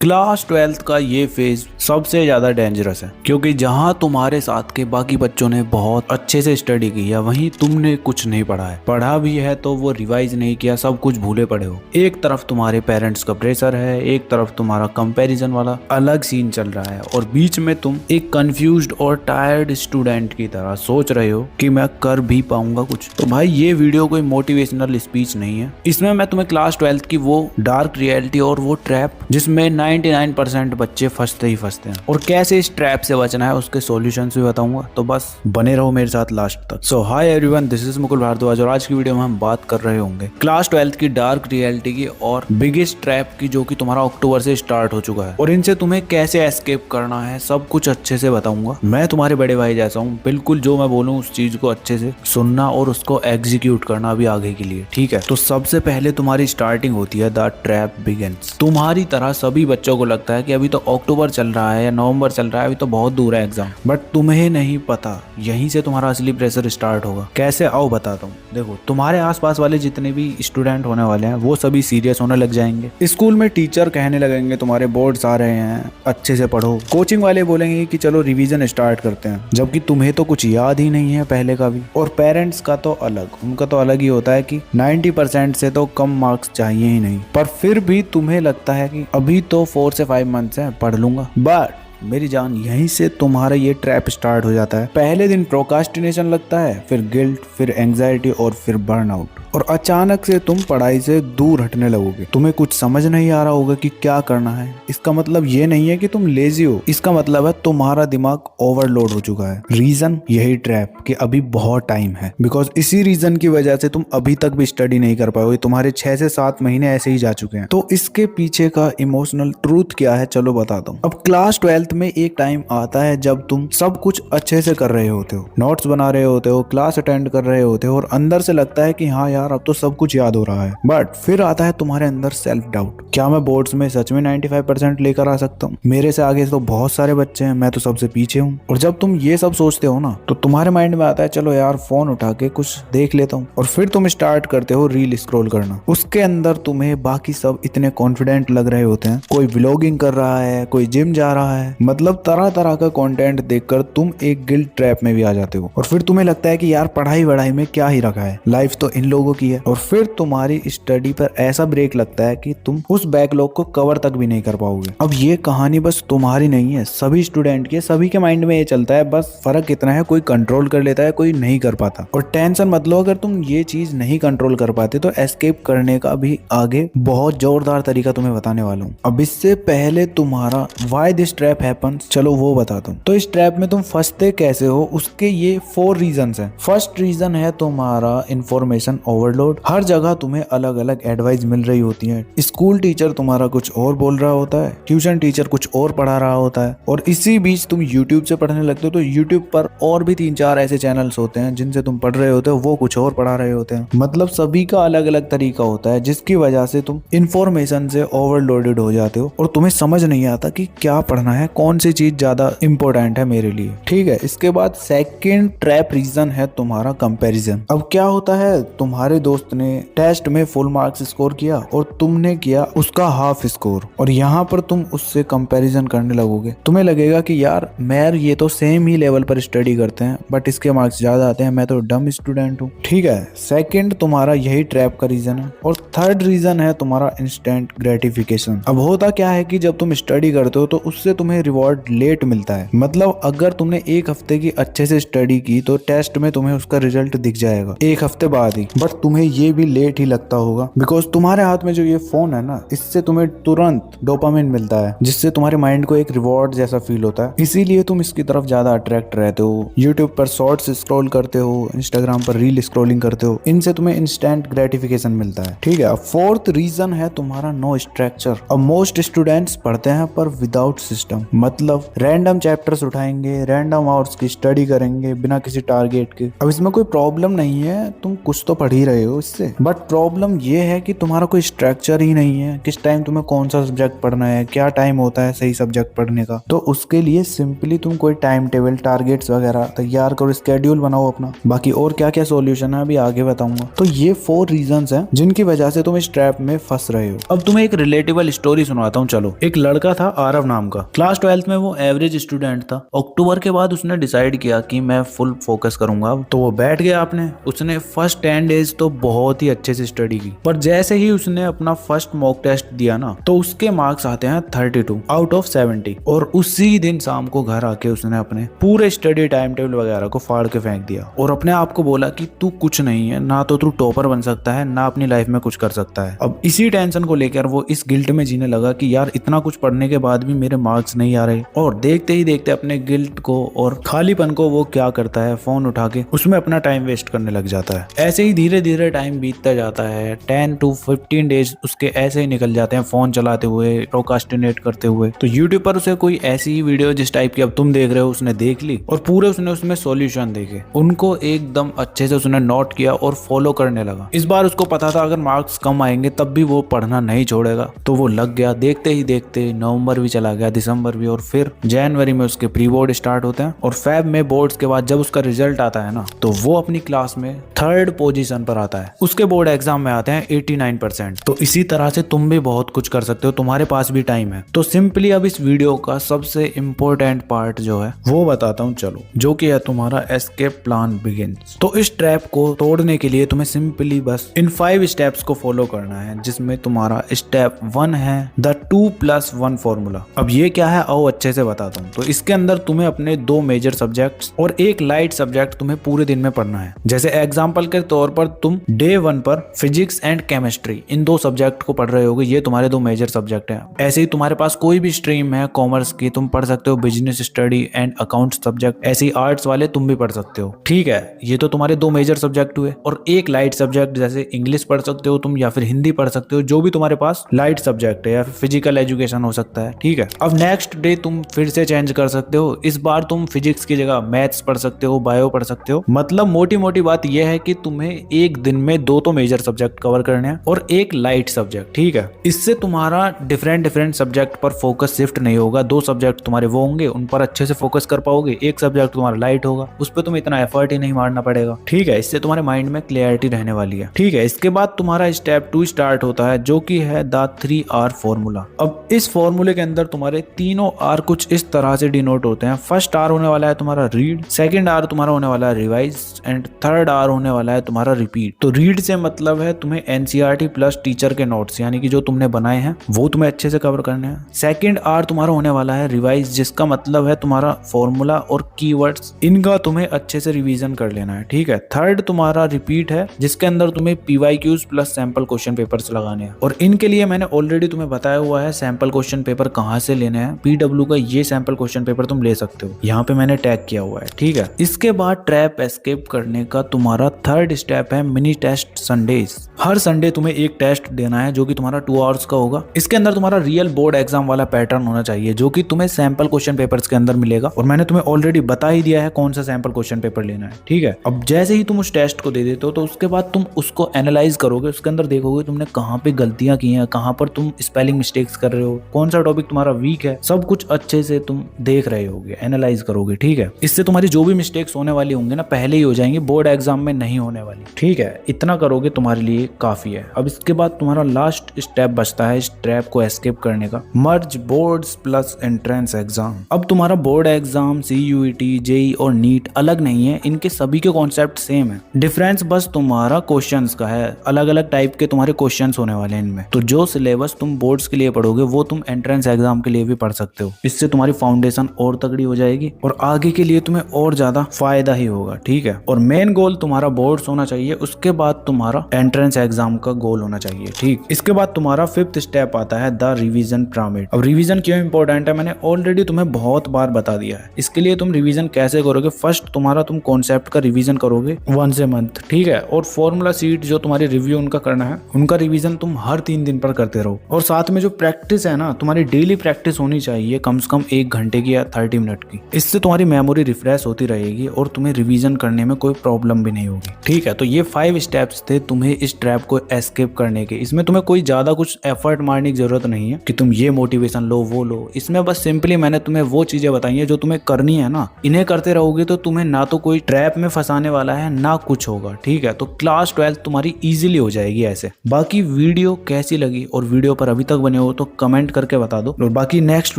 Class 12th का ये phase सबसे ज्यादा डेंजरस है, क्योंकि जहां तुम्हारे साथ के बाकी बच्चों ने बहुत अच्छे से स्टडी की है वहीं तुमने कुछ नहीं पढ़ा है। पढ़ा भी है तो वो रिवाइज नहीं किया, सब कुछ भूले पड़े हो। एक तरफ तुम्हारे पेरेंट्स का प्रेशर है, एक तरफ तुम्हारा कंपैरिजन वाला अलग सीन चल रहा है, और बीच में तुम एक कंफ्यूज्ड और टायर्ड स्टूडेंट की तरह सोच रहे हो कि मैं कर भी पाऊंगा कुछ। तो भाई ये वीडियो कोई मोटिवेशनल स्पीच नहीं है। इसमें मैं तुम्हें क्लास 12th की वो डार्क रियलिटी और वो ट्रैप जिसमें 99% बच्चे फंसते ही फंसते हैं, और कैसे इस ट्रैप से बचना है उसके सॉल्यूशंस भी बताऊंगा। तो बस बने रहो मेरे साथ लास्ट तक। So hi everyone, this is Mukul Bhardwaj, और आज की वीडियो में हम बात कर रहे होंगे क्लास 12th की डार्क रियलिटी की और बिगेस्ट ट्रैप की, जो कि तुम्हारा अक्टूबर से स्टार्ट हो चुका है, और इनसे तुम्हें कैसे एस्केप करना है सब कुछ अच्छे से बताऊंगा। मैं तुम्हारे बड़े भाई जैसा हूँ, बिल्कुल जो मैं बोलूँ उस चीज को अच्छे से सुनना और उसको एग्जीक्यूट करना भी आगे के लिए, ठीक है। तो सबसे पहले तुम्हारी स्टार्टिंग होती है द ट्रैप बिगिंस। तुम्हारी तरह सभी बच्चों को लगता है कि अभी तो अक्टूबर चल रहा है या नवंबर चल रहा है, अभी तो बहुत दूर है एग्जाम, बट तुम्हें नहीं पता यहीं से तुम्हारा असली प्रेशर स्टार्ट होगा। कैसे, आओ बताता हूँ। देखो, तुम्हारे आसपास वाले जितने भी स्टूडेंट होने वाले हैं वो सभी सीरियस होने लग जाएंगे। स्कूल में टीचर कहने लगेंगे तुम्हारे बोर्ड्स आ रहे हैं, अच्छे से पढ़ो। कोचिंग वाले बोलेंगे कि चलो रिवीजन स्टार्ट करते हैं, जबकि तुम्हें तो कुछ याद ही नहीं है पहले का भी। और पेरेंट्स का तो अलग, उनका तो अलग ही होता है कि 90% से तो कम मार्क्स चाहिए ही नहीं, पर फिर भी तुम्हें लगता है कि अभी तो 4 से 5 मंथ्स है, पढ़ लूंगा। बट मेरी जान, यहीं से तुम्हारा ये ट्रैप स्टार्ट हो जाता है। पहले दिन प्रोकास्टिनेशन लगता है, फिर गिल्ट, फिर एंजाइटी और फिर बर्नआउट, और अचानक से तुम पढ़ाई से दूर हटने लगोगे। तुम्हें कुछ समझ नहीं आ रहा होगा कि क्या करना है। इसका मतलब ये नहीं है कि तुम लेजी हो, इसका मतलब है तुम्हारा दिमाग ओवरलोड हो चुका है। रीजन यही ट्रैप कि अभी बहुत टाइम है, बिकॉज इसी रीजन की वजह से तुम अभी तक भी स्टडी नहीं कर पाओगे। तुम्हारे 6 से 7 महीने ऐसे ही जा चुके हैं। तो इसके पीछे का इमोशनल ट्रूथ क्या है, चलो बताता हूँ। अब क्लास 12th में एक टाइम आता है जब तुम सब कुछ अच्छे से कर रहे होते हो, नोट्स बना रहे होते हो, क्लास अटेंड कर रहे होते हो, और अंदर से लगता है कि हाँ यार अब तो सब कुछ याद हो रहा है। बट फिर आता है तुम्हारे अंदर सेल्फ डाउट। क्या मैं बोर्ड्स में सच में 95% लेकर आ सकता हूँ? मेरे से आगे तो बहुत सारे बच्चे हैं, मैं तो सबसे पीछे हूँ। और जब तुम ये सब सोचते हो ना, तो तुम्हारे माइंड में आता है चलो यार फोन उठा के कुछ देख लेता हूँ, और फिर तुम स्टार्ट करते हो रील स्क्रॉल करना। उसके अंदर तुम्हें बाकी सब इतने कॉन्फिडेंट लग रहे होते हैं, कोई व्लॉगिंग कर रहा है, कोई जिम जा रहा है, मतलब तरह तरह का कंटेंट देखकर तुम एक गिल्ट ट्रैप में भी आ जाते हो। और फिर तुम्हें लगता है कि यार पढ़ाई वढ़ाई में क्या ही रखा है, लाइफ तो इन लोगों की है। और फिर तुम्हारी स्टडी पर ऐसा ब्रेक लगता है कि तुम उस बैकलॉग को कवर तक भी नहीं कर पाओगे। अब ये कहानी बस तुम्हारी नहीं है, सभी स्टूडेंट की, सभी के माइंड में ये चलता है। बस फर्क इतना है, कोई कंट्रोल कर लेता है, कोई नहीं कर पाता। और टेंशन मत लो, अगर तुम ये चीज नहीं कंट्रोल कर पाते तो एस्केप करने का भी आगे बहुत जोरदार तरीका तुम्हें बताने वाला हूँ। अब इससे पहले तुम्हारा व्हाई दिस ट्रैप हैपेंस, चलो वो बताता हूँ। तो इस ट्रैप में तुम फंसते कैसे हो, उसके ये 4 रीजंस हैं। फर्स्ट रीजन है तुम्हारा इंफॉर्मेशन ओवरलोड। हर जगह तुम्हें अलग अलग एडवाइस मिल रही होती है। स्कूल टीचर तुम्हारा कुछ और बोल रहा होता है, ट्यूशन टीचर कुछ और पढ़ा रहा होता है, और इसी बीच तुम यूट्यूब से पढ़ने लगते हो। तो यूट्यूब पर और भी 3-4 ऐसे चैनल्स होते हैं जिनसे तुम पढ़ रहे होते हो, वो कुछ और पढ़ा रहे होते हैं। मतलब सभी का अलग अलग तरीका होता है, जिसकी वजह से तुम इंफॉर्मेशन से ओवरलोडेड हो जाते हो, और तुम्हें समझ नहीं आता कि क्या पढ़ना है, कौन सी चीज ज्यादा इंपॉर्टेंट है मेरे लिए, ठीक है। इसके बाद सेकंड ट्रैप रीजन है तुम्हारा कंपैरिजन। अब क्या होता है, तुम्हारे दोस्त ने टेस्ट में फुल मार्क्स स्कोर किया और तुमने किया उसका हाफ स्कोर, और यहाँ पर तुम उससे कंपैरिजन करने लगोगे। तुम्हें लगेगा कि यार मैं, ये तो सेम ही लेवल पर स्टडी करते हैं बट इसके मार्क्स ज्यादा आते हैं, मैं तो डम स्टूडेंट हूँ, ठीक है। सेकंड तुम्हारा यही ट्रैप का रीजन है। और थर्ड रीजन है तुम्हारा इंस्टेंट ग्रेटिफिकेशन। अब होता क्या है कि जब तुम स्टडी करते हो तो उससे तुम्हें रिवॉर्ड लेट मिलता है। मतलब अगर तुमने एक हफ्ते की अच्छे से स्टडी की तो टेस्ट में तुम्हें उसका रिजल्ट दिख जाएगा एक हफ्ते बाद ही, बट तुम्हें ये भी लेट ही लगता होगा, बिकॉज तुम्हारे हाथ में जो ये फोन है ना, इससे तुम्हें तुरंत डोपामिन मिलता है, जिससे तुम्हारे माइंड को एक रिवॉर्ड जैसा फील होता है। इसीलिए तुम इसकी तरफ ज्यादा अट्रैक्ट रहते हो। यूट्यूब पर शॉर्ट्स स्क्रॉल करते हो, इंस्टाग्राम पर रील स्क्रॉलिंग करते हो, इनसे तुम्हें इंस्टेंट ग्रेटिफिकेशन मिलता है, ठीक है। अब फोर्थ रीजन है तुम्हारा नो स्ट्रक्चर। अब मोस्ट स्टूडेंट्स पढ़ते हैं पर विदाउट सिस्टम, मतलब रैंडम चैप्टर्स उठाएंगे, रैंडम आवर्स की स्टडी करेंगे बिना किसी टारगेट के। अब इसमें कोई प्रॉब्लम नहीं है, तुम कुछ तो पढ़ ही रहे हो इससे, बट प्रॉब्लम ये है कि तुम्हारा कोई स्ट्रक्चर ही नहीं है, किस टाइम तुम्हें कौन सा सब्जेक्ट पढ़ना है, क्या टाइम होता है सही सब्जेक्ट पढ़ने का। तो उसके लिए सिंपली तुम कोई टाइम टेबल, टारगेट्स वगैरह तैयार करो, स्केड्यूल बनाओ अपना। बाकी और क्या क्या सॉल्यूशन है अभी आगे बताऊंगा। तो ये 4 रीजंस हैं जिनकी वजह से तुम इस ट्रैप में फंस रहे हो। अब तुम्हें एक रिलेटेबल स्टोरी सुनाता हूँ। चलो, एक लड़का था आरव नाम का, क्लास 12th में वो एवरेज स्टूडेंट था। अक्टूबर के बाद उसने डिसाइड किया कि मैं फुल फोकस करूंगा, तो वो बैठ गया आपने। उसने फर्स्ट 10 डेज तो बहुत ही अच्छे से स्टडी की, पर जैसे ही उसने अपना फर्स्ट मॉक टेस्ट दिया ना, तो उसके मार्क्स आते हैं 32 आउट ऑफ 70। और उसी दिन शाम को घर आके उसने अपने पूरे स्टडी टाइम टेबल वगैरह को फाड़ के फेंक दिया और अपने आप को बोला कि तू कुछ नहीं है, ना तो तू टॉपर बन सकता है, ना अपनी लाइफ में कुछ कर सकता है। अब इसी टेंशन को लेकर वो इस गिल्ट में जीने लगा कि यार इतना कुछ पढ़ने के बाद भी मेरे मार्क्स नहीं आ रहे। और देखते ही देखते अपने गिल्ट को और खालीपन को वो क्या करता है, फोन उठा के उसमें अपना टाइम वेस्ट करने लग जाता है। ऐसे ही धीरे धीरे टाइम बीतता जाता है। 10 to 15 डेज उसके ऐसे ही निकल जाते हैं फोन चलाते हुए, प्रोकास्टिनेट करते हुए। तो यूट्यूब पर उसे कोई ऐसी ही वीडियो जिस टाइप की अब तुम देख रहे हो उसने देख ली और पूरे उसने उसमें सॉल्यूशन देखे, उनको एकदम अच्छे से उसने नोट किया और फॉलो करने लगा। इस बार उसको पता था अगर मार्क्स कम आएंगे तब भी वो पढ़ना नहीं छोड़ेगा, तो वो लग गया। देखते ही देखते नवंबर भी चला गया, दिसंबर भी, और फिर जनवरी में उसके प्री बोर्ड स्टार्ट होते हैं और फेब में बोर्ड्स के बाद जब उसका रिजल्ट आता है ना, तो वो अपनी क्लास में 3rd पोजीशन पर आता है। उसके बोर्ड एग्जाम में आते हैं 89%। तो इसी तरह से तुम भी बहुत कुछ कर सकते हो, तुम्हारे पास भी टाइम है। तो सिंपली अब इस वीडियो का सबसे इम्पोर्टेंट पार्ट जो है वो बताता हूँ, चलो, जो कि है तुम्हारा एस्केप प्लान बिगिंस। तो इस ट्रैप को तोड़ने के लिए तुम्हें सिंपली बस इन 5 स्टेप्स को फॉलो करना है, जिसमें तुम्हारा स्टेप 1 है द 2+1 फॉर्मूला। अब ये क्या है आओ अच्छे से बताता हूँ। तो इसके अंदर तुम्हें अपने 2 मेजर सब्जेक्ट्स और एक लाइट सब्जेक्ट तुम्हें पूरे दिन में पढ़ना है। जैसे एग्जाम्पल के तौर पर तुम डे 1 पर physics and chemistry, in 2 subject को पढ़ रहे होगे, ये तुम्हारे 2 मेजर सब्जेक्ट हैं। ऐसे ही तुम्हारे पास कोई भी स्ट्रीम है कॉमर्स की, तुम पढ़ सकते हो business study and account subject. ऐसे ही आर्ट्स वाले तुम भी पढ़ सकते हो, ठीक है। ये तो तुम्हारे 2 मेजर सब्जेक्ट हुए। और एक लाइट सब्जेक्ट, जैसे इंग्लिश पढ़ सकते हो तुम या फिर हिंदी पढ़ सकते हो, जो भी तुम्हारे पास लाइट सब्जेक्ट है, या फिर फिजिकल एजुकेशन हो सकता है, ठीक है। अब नेक्स्ट डे तुम फिर से चेंज कर सकते हो। इस बार तुम फिजिक्स की जगह मैथ्स पढ़ सकते हो, बायो पढ़ सकते हो। मतलब मोटी मोटी बात यह है कि तुम्हें एक दिन में 2 तो मेजर सब्जेक्ट कवर करने हैं और एक लाइट सब्जेक्ट, ठीक है। इससे तुम्हारा डिफरेंट सब्जेक्ट पर फोकस शिफ्ट नहीं होगा। 2 सब्जेक्ट तुम्हारे वो होंगे, उन पर अच्छे से फोकस कर पाओगे। एक सब्जेक्ट तुम्हारा लाइट होगा, उस पर तुम्हें इतना एफर्ट ही नहीं मारना पड़ेगा, ठीक है। इससे तुम्हारे माइंड में क्लियरिटी रहने वाली है, ठीक है। इसके बाद तुम्हारा स्टेप 2 स्टार्ट होता है, जो कि है द 3R फॉर्मूला। अब इस फॉर्मूले के अंदर तुम्हारे तीनों R कुछ इस तरह से डिनोट होते हैं। फर्स्ट R होने वाला है तुम्हारा रीड, सेकंड R तुम्हारा होने वाला है रिवाइज एंड थर्ड R होने वाला है तुम्हारा रिपीट। तो रीड से मतलब है तुम्हें NCERT प्लस टीचर के नोट्स, यानी कि जो तुमने बनाए हैं वो तुम्हें अच्छे से कवर करने हैं। सेकंड R तुम्हारा होने वाला है रिवाइज, जिसका मतलब है तुम्हारा फॉर्मूला और कीवर्ड्स, इनका तुम्हें अच्छे से रिवीजन कर लेना है, ठीक है। थर्ड तुम्हारा रिपीट है, जिसके अंदर तुम्हें PYQs plus sample question papers लगाने हैं। और इनके लिए मैंने ऑलरेडी तुम्हें बताया हुआ है सैंपल क्वेश्चन पेपर कहाँ से लेने हैं। PW का ये सैंपल क्वेश्चन पेपर तुम ले सकते हो, यहाँ पे मैंने टैग किया हुआ है, ठीक है। इसके बाद ट्रैप एस्केप करने का तुम्हारा थर्ड स्टेप है मिनी टेस्ट संडेज। हर संडे तुम्हें एक टेस्ट देना है, जो कि तुम्हारा 2 आवर्स का होगा। इसके अंदर तुम्हारा रियल बोर्ड एग्जाम वाला पैटर्न होना चाहिए, जो कि तुम्हें सैंपल क्वेश्चन पेपर्स के अंदर मिलेगा। और मैंने तुम्हें ऑलरेडी बता ही दिया है कौन सा सैंपल क्वेश्चन पेपर लेना है, ठीक है। अब जैसे ही तुम उस टेस्ट को दे देते हो, तो उसके बाद तुम उसको एनालाइज करोगे। उसके अंदर देखोगे तुमने कहाँ पे गलतियां की हैं, कहाँ पर तुम स्पेलिंग मिस्टेक्स कर रहे हो, कौन सा टॉपिक तुम्हारा वीक है, सब कुछ अच्छे से तुम देख रहे होगे, एनालाइज करोगे, ठीक है। इससे तुम्हारी जो भी मिस्टेक्स होने वाली होंगे ना, पहले ही हो जाएंगे, बोर्ड एग्जाम में नहीं होने वाली, ठीक है। इतना करोगे तुम्हारे लिए काफी है। अब इसके बाद तुम्हारा लास्ट स्टेप बचता है इस ट्रैप को एस्केप करने का, मर्ज बोर्ड्स प्लस एंट्रेंस एग्जाम। अब तुम्हारा बोर्ड एग्जाम, CUET, JEE और नीट अलग नहीं है, इनके सभी के कॉन्सेप्ट सेम है। डिफरेंस बस तुम्हारा क्वेश्चंस का है, अलग अलग टाइप के तुम्हारे क्वेश्चंस होने वाले हैं इनमें। तो जो सिलेबस तुम बोर्ड्स के लिए पढ़ोगे वो तुम एंट्रेंस एग्जाम के लिए भी पढ़ सकते हो। इससे तुम्हारी फाउंडेशन और तगड़ी हो जाएगी और आगे के लिए तुम्हें और ज्यादा फायदा ही होगा, ठीक है। और मेन गोल तुम्हारा बोर्ड्स होना चाहिए, उसके बाद तुम्हारा एंट्रेंस एग्जाम का गोल होना चाहिए, ठीक। इसके बाद तुम्हारा 5th स्टेप आता है द रिवीजन पिरामिड। अब रिवीजन क्यों इंपॉर्टेंट है, मैंने ऑलरेडी तुम्हें बहुत बार बता दिया है। इसके लिए तुम रिवीजन कैसे करोगे, फर्स्ट तुम्हारा तुम कॉन्सेप्ट का रिवीजन करोगे once a month, ठीक है। और फॉर्मूला सीट जो तुम्हारी रिव्यू उनका करना है, उनका रिवीजन तुम हर 3 दिन पर करते रहो। और साथ में जो प्रैक्टिस है ना, तुम्हारी डेली प्रैक्टिस होनी चाहिए कम से कम 1 घंटे की या 30 मिनट की। इससे तुम्हारी मेमोरी रिफ्रेश होती रहेगी और तुम्हें रिवीजन करने में कोई प्रॉब्लम भी नहीं होगी, ठीक है। तो ये 5 स्टेप्स थे तुम्हें इस ट्रैप को एस्केप करने के। इसमें तुम्हें कोई ज्यादा कुछ एफर्ट मारने की जरूरत नहीं है कि तुम ये मोटिवेशन लो वो लो। इसमें बस सिंपली मैंने तुम्हें वो चीजें बताई है जो तुम्हें करनी है ना। इन्हें करते रहोगे तो तुम्हें ना तो कोई ट्रैप में फंसाने वाला है ना कुछ होगा, ठीक है। तो क्लास 12 तुम्हारी इजीली हो जाएगी ऐसे। बाकी वीडियो कैसी लगी और वीडियो पर अभी तक बने हो तो कमेंट करके बता दो, और बाकी नेक्स्ट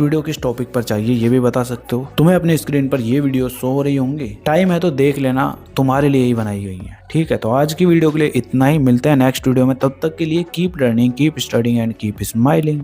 वीडियो किस टॉपिक पर चाहिए ये भी बता सकते हो। तुम्हें अपने स्क्रीन पर ये वीडियो शो हो रही होंगी, टाइम है तो देख लेना, तुम्हारे लिए ही बनाई गई है, ठीक है। तो आज की वीडियो के लिए इतना ही, मिलते हैं नेक्स्ट वीडियो में। तब तक के लिए keep learning, keep studying and keep smiling.